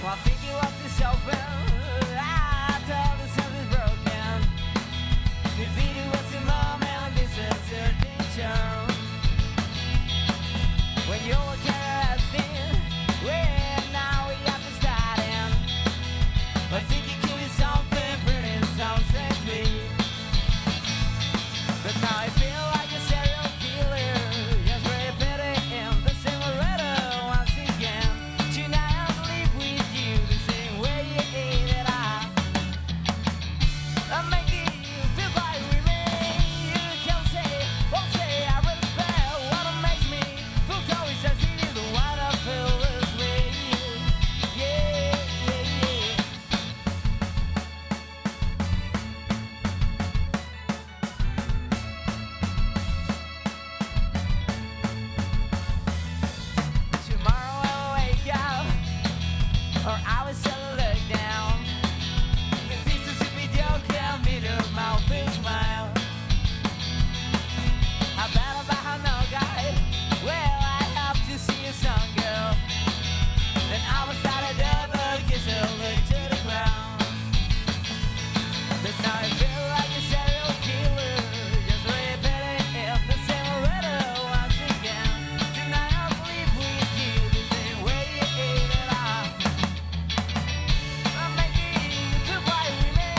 I think you want this open. I told the something's broken. The video was the moment, this is a danger. When you were caressing, well, now we have to start in. I think you could be something pretty, sounds sweet. But now I feel like a serial killer, just repeating the same letter once again. Tonight I'll live with you the same way you ate it up. I'm making you feel like with me. You can say, won't say I respect what makes me feel so excited is the one I feel this way. Yeah, yeah, yeah. Tomorrow I'll wake up, or I will settle look down. If this is a video, can be the mouth and smile. I better buy her no guy. Well, I have to see a song, girl. Then I will start a double kiss her look to the ground. But now I feel like a serial killer, just repeating the same letter once again. Tonight I'll live with you the same way you ate it up. I'm making you feel right with me.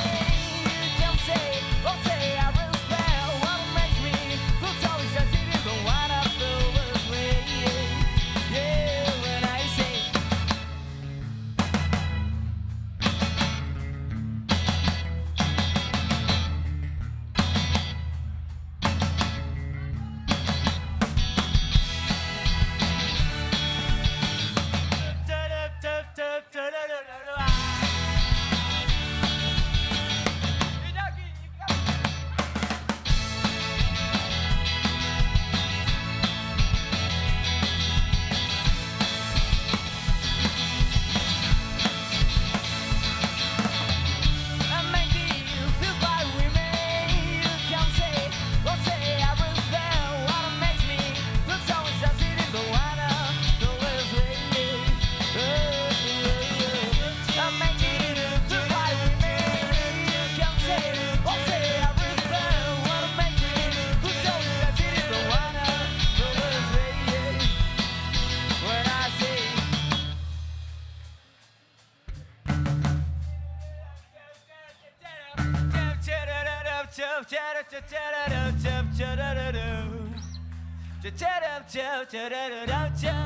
You can say, won't say I respect what makes me feel so excited, but what I feel this way. Yeah, when I say. I'm making you feel right with me. You can say, won't say I respect what makes me feel so excited, but what I feel this way. I'm making you feel right with me. You can say, won't say I respect what makes me feel so excited, but what I feel this way. When I say. Cha-cha-da-da-da-cha